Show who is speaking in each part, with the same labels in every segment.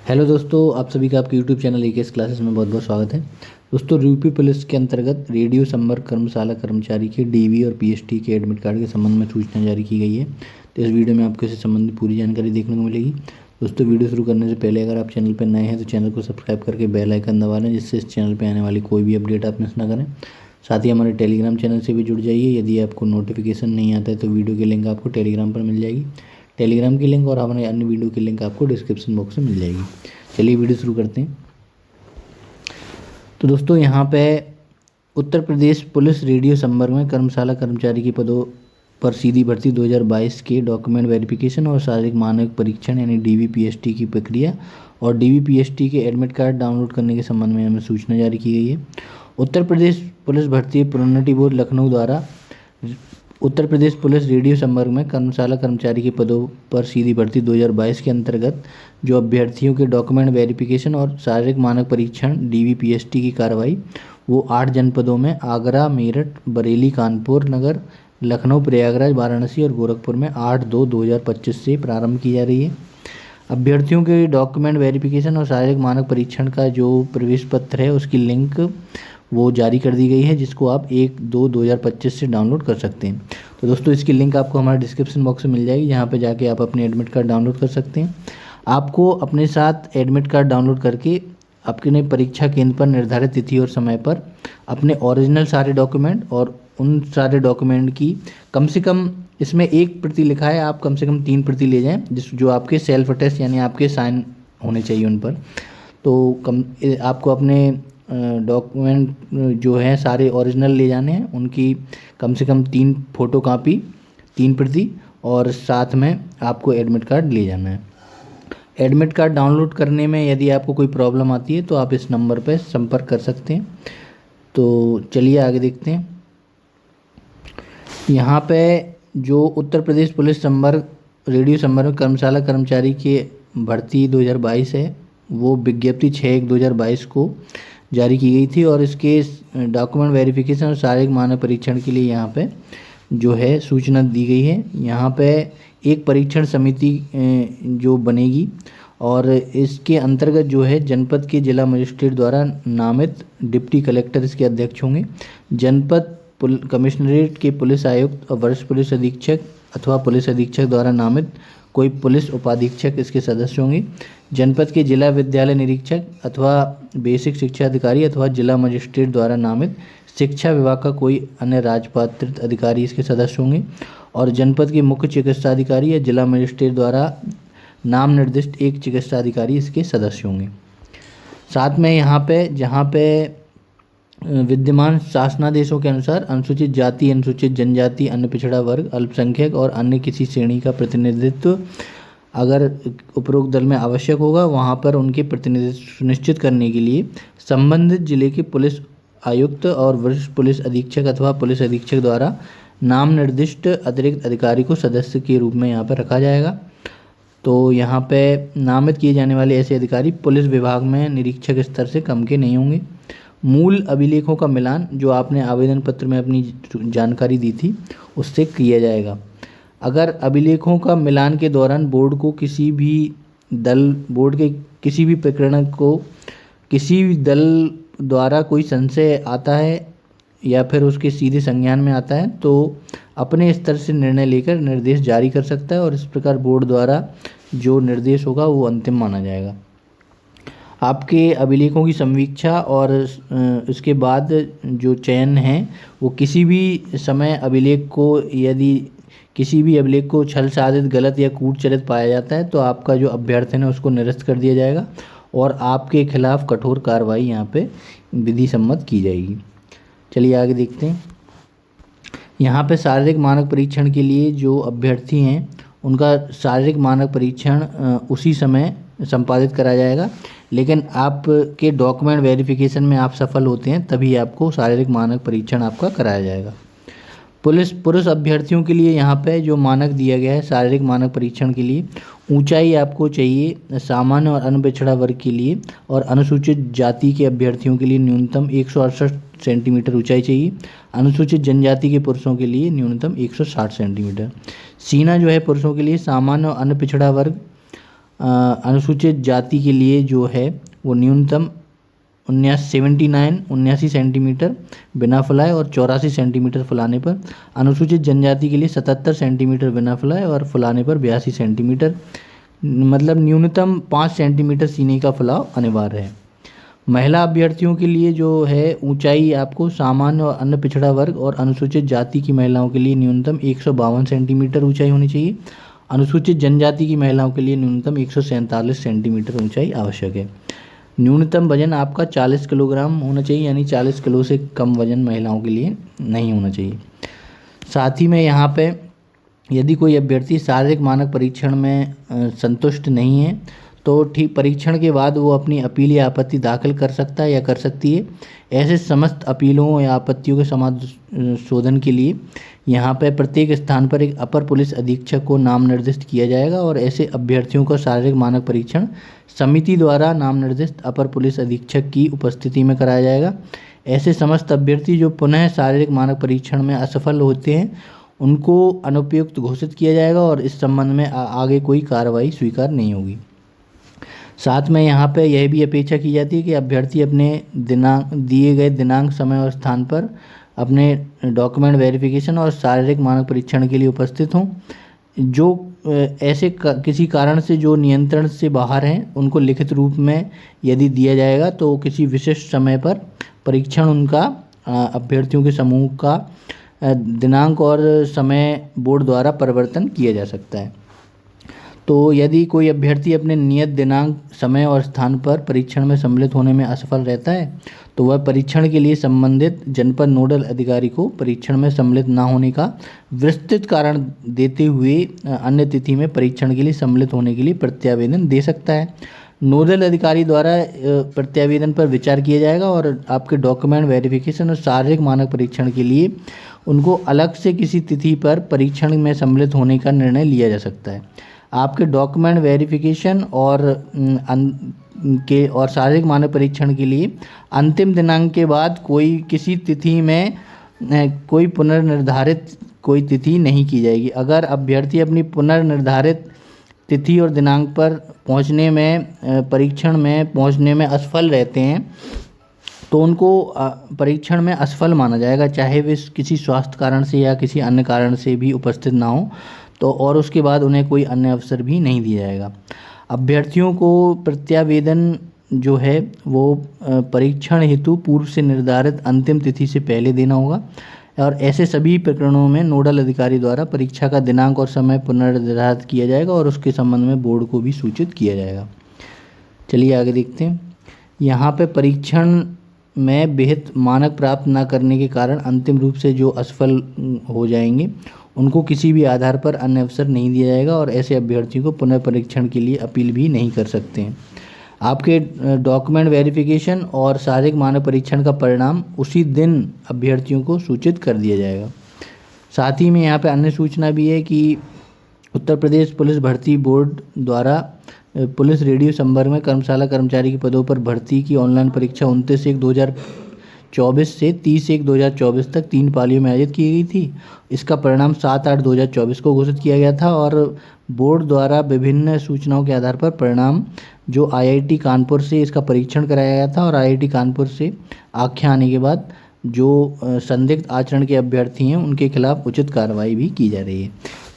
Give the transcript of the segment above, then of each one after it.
Speaker 1: Hello दोस्तों, आप सभी का आपके यूट्यूब चैनल एकेएस क्लासेस में बहुत बहुत स्वागत है। दोस्तों, यूपी पुलिस के अंतर्गत रेडियो संपर्क कर्मशाला कर्मचारी के डीवी और पीएसटी के एडमिट कार्ड के संबंध में सूचना जारी की गई है। तो इस वीडियो में आपको इससे संबंधित पूरी जानकारी देखने को मिलेगी। दोस्तों, वीडियो शुरू करने से पहले अगर आप चैनल पर नए हैं तो चैनल को सब्सक्राइब करके बेल आइकन दबा लें, जिससे इस चैनल पर आने वाली कोई भी अपडेट आप मिस ना करें। साथ ही हमारे टेलीग्राम चैनल से भी जुड़ जाइए। यदि आपको नोटिफिकेशन नहीं आता है तो वीडियो की लिंक आपको टेलीग्राम पर मिल जाएगी। टेलीग्राम की लिंक और हमारे अन्य वीडियो की लिंक आपको डिस्क्रिप्शन बॉक्स में मिल जाएगी। चलिए वीडियो शुरू करते हैं। तो दोस्तों, यहाँ पे उत्तर प्रदेश पुलिस रेडियो संवर्ग में कर्मशाला कर्मचारी के पदों पर सीधी भर्ती 2022 के डॉक्यूमेंट वेरिफिकेशन और शारीरिक मानक परीक्षण यानी डीवीपीएसटी की प्रक्रिया और डीवीपीएसटी के एडमिट कार्ड डाउनलोड करने के संबंध में हमें सूचना जारी की गई है। उत्तर प्रदेश पुलिस भर्ती प्रोन्नति बोर्ड लखनऊ द्वारा उत्तर प्रदेश पुलिस रेडियो संवर्ग में कर्मशाला कर्मचारी के पदों पर सीधी भर्ती 2022 के अंतर्गत जो अभ्यर्थियों के डॉक्यूमेंट वेरिफिकेशन और शारीरिक मानक परीक्षण डीवीपीएसटी की कार्रवाई वो 8 जनपदों में आगरा, मेरठ, बरेली, कानपुर नगर, लखनऊ, प्रयागराज, वाराणसी और गोरखपुर में 8/2/2025 से प्रारंभ की जा रही है। अभ्यर्थियों के डॉक्यूमेंट वेरिफिकेशन और शारीरिक मानक परीक्षण का जो प्रवेश पत्र है उसकी लिंक वो जारी कर दी गई है, जिसको आप 1/2/2025 से डाउनलोड कर सकते हैं। तो दोस्तों, इसकी लिंक आपको हमारे डिस्क्रिप्शन बॉक्स में मिल जाएगी, जहाँ पे जाके आप अपने एडमिट कार्ड डाउनलोड कर सकते हैं। आपको अपने साथ एडमिट कार्ड डाउनलोड करके अपने परीक्षा केंद्र पर निर्धारित तिथि और समय पर अपने ओरिजिनल सारे डॉक्यूमेंट और उन सारे डॉक्यूमेंट की कम से कम, इसमें 1 प्रति लिखा है, आप कम से कम 3 प्रति ले जाएँ, जो आपके सेल्फ अटेस्ट यानी आपके साइन होने चाहिए उन पर। तो आपको अपने डॉक्यूमेंट जो है सारे ओरिजिनल ले जाने हैं, उनकी कम से कम 3 फोटो कापी, 3 प्रति, और साथ में आपको एडमिट कार्ड ले जाना है। एडमिट कार्ड डाउनलोड करने में यदि आपको कोई प्रॉब्लम आती है तो आप इस नंबर पर संपर्क कर सकते हैं। तो चलिए आगे देखते हैं। यहाँ पे जो उत्तर प्रदेश पुलिस संवर्ग रेडियो संवर्ग कर्मशाला कर्मचारी के भर्ती 2022 है, वो विज्ञप्ति 6/1/2022 को जारी की गई थी और इसके डॉक्यूमेंट वेरिफिकेशन और शारीरिक मानक परीक्षण के लिए यहाँ पे जो है सूचना दी गई है। यहाँ पे एक परीक्षण समिति जो बनेगी और इसके अंतर्गत जो है जनपद के जिला मजिस्ट्रेट द्वारा नामित डिप्टी कलेक्टर इसके अध्यक्ष होंगे। जनपद कमिश्नरेट के पुलिस आयुक्त और वरिष्ठ पुलिस अधीक्षक अथवा पुलिस अधीक्षक द्वारा नामित कोई पुलिस उपाधीक्षक इसके सदस्य होंगे। जनपद के जिला विद्यालय निरीक्षक अथवा बेसिक शिक्षा अधिकारी अथवा जिला मजिस्ट्रेट द्वारा नामित शिक्षा विभाग का कोई अन्य राजपात्रित अधिकारी इसके सदस्य होंगे और जनपद के मुख्य चिकित्सा अधिकारी या जिला मजिस्ट्रेट द्वारा नाम निर्दिष्ट एक चिकित्सा अधिकारी इसके सदस्य होंगे। साथ में यहाँ पे जहाँ पे विद्यमान शासनादेशों के अनुसार अनुसूचित जाति, अनुसूचित जनजाति, अन्य पिछड़ा वर्ग, अल्पसंख्यक और अन्य किसी श्रेणी का प्रतिनिधित्व अगर उपरोक्त दल में आवश्यक होगा, वहां पर उनके प्रतिनिधित्व सुनिश्चित करने के लिए संबंधित जिले के पुलिस आयुक्त और वरिष्ठ पुलिस अधीक्षक अथवा पुलिस अधीक्षक द्वारा नाम निर्दिष्ट अतिरिक्त अधिकारी को सदस्य के रूप में यहाँ पर रखा जाएगा। तो यहाँ पे नामित किए जाने वाले ऐसे अधिकारी पुलिस विभाग में निरीक्षक स्तर से कम के नहीं होंगे। मूल अभिलेखों का मिलान जो आपने आवेदन पत्र में अपनी जानकारी दी थी उससे किया जाएगा। अगर अभिलेखों का मिलान के दौरान बोर्ड के किसी भी प्रकरण को किसी भी दल द्वारा कोई संशय आता है या फिर उसके सीधे संज्ञान में आता है तो अपने स्तर से निर्णय लेकर निर्देश जारी कर सकता है और इस प्रकार बोर्ड द्वारा जो निर्देश होगा वो अंतिम माना जाएगा। आपके अभिलेखों की समीक्षा और इसके बाद जो चयन है वो किसी भी समय किसी भी अभिलेख को छल साधित, गलत या कूटचरित पाया जाता है तो आपका जो अभ्यर्थन है उसको निरस्त कर दिया जाएगा और आपके खिलाफ कठोर कार्रवाई यहाँ पे विधि सम्मत की जाएगी। चलिए आगे देखते हैं। यहाँ पे शारीरिक मानक परीक्षण के लिए जो अभ्यर्थी हैं उनका शारीरिक मानक परीक्षण उसी समय संपादित करा जाएगा, लेकिन आपके डॉक्यूमेंट वेरिफिकेशन में आप सफल होते हैं तभी आपको शारीरिक मानक परीक्षण आपका कराया जाएगा। पुरुष अभ्यर्थियों के लिए यहाँ पे जो मानक दिया गया है शारीरिक मानक परीक्षण के लिए, ऊंचाई आपको चाहिए सामान्य और अनपिछड़ा वर्ग के लिए और अनुसूचित जाति के अभ्यर्थियों के लिए न्यूनतम 168 सेंटीमीटर ऊंचाई चाहिए। अनुसूचित जनजाति के पुरुषों के लिए न्यूनतम 160 सेंटीमीटर। सीना जो है पुरुषों के लिए सामान्य और अन्य पिछड़ा वर्ग अनुसूचित जाति के लिए जो है वो न्यूनतम 79 सेंटीमीटर बिना फुलाए और 84 सेंटीमीटर फुलाने पर, अनुसूचित जनजाति के लिए 77 सेंटीमीटर बिना फुलाए और फुलाने पर 82 सेंटीमीटर, मतलब न्यूनतम 5 सेंटीमीटर सीने का फुलाव अनिवार्य है। महिला अभ्यर्थियों के लिए जो है ऊंचाई आपको सामान्य और अन्य पिछड़ा वर्ग और अनुसूचित जाति की महिलाओं के लिए न्यूनतम 152 सेंटीमीटर ऊंचाई होनी चाहिए। अनुसूचित जनजाति की महिलाओं के लिए न्यूनतम 147 सेंटीमीटर ऊंचाई आवश्यक है। न्यूनतम वजन आपका 40 किलोग्राम होना चाहिए, यानी 40 किलो से कम वजन महिलाओं के लिए नहीं होना चाहिए। साथ ही में यहाँ पे यदि कोई अभ्यर्थी शारीरिक मानक परीक्षण में संतुष्ट नहीं है तो ठीक परीक्षण के बाद वो अपनी अपील या आपत्ति दाखिल कर सकता है या कर सकती है। ऐसे समस्त अपीलों या आपत्तियों के समाशोधन के लिए यहाँ पर प्रत्येक स्थान पर एक अपर पुलिस अधीक्षक को नाम निर्दिष्ट किया जाएगा और ऐसे अभ्यर्थियों का शारीरिक मानक परीक्षण समिति द्वारा नाम निर्दिष्ट अपर पुलिस अधीक्षक की उपस्थिति में कराया जाएगा। ऐसे समस्त अभ्यर्थी जो पुनः शारीरिक मानक परीक्षण में असफल होते हैं उनको अनुपयुक्त घोषित किया जाएगा और इस संबंध में आगे कोई कार्रवाई स्वीकार नहीं होगी। साथ में यहाँ पे यह भी अपेक्षा की जाती है कि अभ्यर्थी अपने दिए गए दिनांक, समय और स्थान पर अपने डॉक्यूमेंट वेरिफिकेशन और शारीरिक मानक परीक्षण के लिए उपस्थित हों। जो ऐसे किसी कारण से जो नियंत्रण से बाहर हैं उनको लिखित रूप में यदि दिया जाएगा तो किसी विशिष्ट समय पर परीक्षण उनका अभ्यर्थियों के समूह का दिनांक और समय बोर्ड द्वारा परिवर्तन किया जा सकता है। तो यदि कोई अभ्यर्थी अपने नियत दिनांक, समय और स्थान पर परीक्षण में सम्मिलित होने में असफल रहता है तो वह परीक्षण के लिए संबंधित जनपद नोडल अधिकारी को परीक्षण में सम्मिलित न होने का विस्तृत कारण देते हुए अन्य तिथि में परीक्षण के लिए सम्मिलित होने के लिए प्रत्यावेदन दे सकता है। नोडल अधिकारी द्वारा प्रत्यावेदन पर विचार किया जाएगा और आपके डॉक्यूमेंट वेरिफिकेशन और शारीरिक मानक परीक्षण के लिए उनको अलग से किसी तिथि पर परीक्षण में सम्मिलित होने का निर्णय लिया जा सकता है। आपके डॉक्यूमेंट वेरिफिकेशन और शारीरिक मानक परीक्षण के लिए अंतिम दिनांक के बाद कोई किसी तिथि में कोई पुनर्निर्धारित कोई तिथि नहीं की जाएगी। अगर अभ्यर्थी अपनी पुनर्निर्धारित तिथि और दिनांक पर पहुंचने में परीक्षण में पहुंचने में असफल रहते हैं तो उनको परीक्षण में असफल माना जाएगा, चाहे वे किसी स्वास्थ्य कारण से या किसी अन्य कारण से भी उपस्थित ना हो तो, और उसके बाद उन्हें कोई अन्य अवसर भी नहीं दिया जाएगा। अभ्यर्थियों को प्रत्यावेदन जो है वो परीक्षण हेतु पूर्व से निर्धारित अंतिम तिथि से पहले देना होगा और ऐसे सभी प्रकरणों में नोडल अधिकारी द्वारा परीक्षा का दिनांक और समय पुनर्निर्धारित किया जाएगा और उसके संबंध में बोर्ड को भी सूचित किया जाएगा। चलिए आगे देखते हैं। यहाँ पे परीक्षण में विहित मानक प्राप्त न करने के कारण अंतिम रूप से जो असफल हो जाएंगे उनको किसी भी आधार पर अन्य अवसर नहीं दिया जाएगा और ऐसे अभ्यर्थियों को पुनः परीक्षण के लिए अपील भी नहीं कर सकते हैं। आपके डॉक्यूमेंट वेरिफिकेशन और शारीरिक मानक परीक्षण का परिणाम उसी दिन अभ्यर्थियों को सूचित कर दिया जाएगा। साथ ही में यहाँ पे अन्य सूचना भी है कि उत्तर प्रदेश पुलिस भर्ती बोर्ड द्वारा पुलिस रेडियो संवर्ग में कर्मशाला कर्मचारी के पदों पर भर्ती की ऑनलाइन परीक्षा 29/1/2024 से 30/1/2024 तक 3 पालियों में आयोजित की गई थी। इसका परिणाम 7/8/2024 को घोषित किया गया था और बोर्ड द्वारा विभिन्न सूचनाओं के आधार पर परिणाम जो IIT कानपुर से इसका परीक्षण कराया गया था और IIT कानपुर से आख्या आने के बाद जो संदिग्ध आचरण के अभ्यर्थी हैं उनके खिलाफ उचित कार्रवाई भी की जा रही है।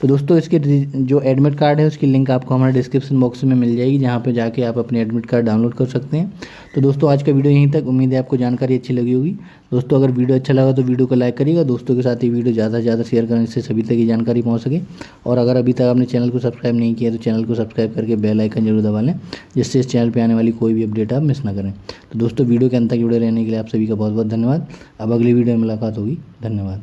Speaker 1: तो दोस्तों इसके जो एडमिट कार्ड है उसकी लिंक आपको हमारे डिस्क्रिप्शन बॉक्स में मिल जाएगी, जहाँ पे जाके आप अपने एडमिट कार्ड डाउनलोड कर सकते हैं। तो दोस्तों आज का वीडियो यहीं तक, उम्मीद है आपको जानकारी अच्छी लगी होगी। दोस्तों अगर वीडियो अच्छा लगा तो वीडियो को लाइक करिएगा, दोस्तों के साथ ये वीडियो ज़्यादा से ज़्यादा शेयर करने से सभी तक ये जानकारी पहुँच सके। और अगर अभी तक आपने चैनल को सब्सक्राइब नहीं किया तो चैनल को सब्सक्राइब करके बेल आइकन जरूर दबा लें, जिससे इस चैनल पर आने वाली कोई भी अपडेट आप मिस ना करें। तो दोस्तों वीडियो के अंत तक जुड़े रहने के लिए आप सभी का बहुत बहुत धन्यवाद। अब अगली वीडियो में मुलाकात होगी। धन्यवाद।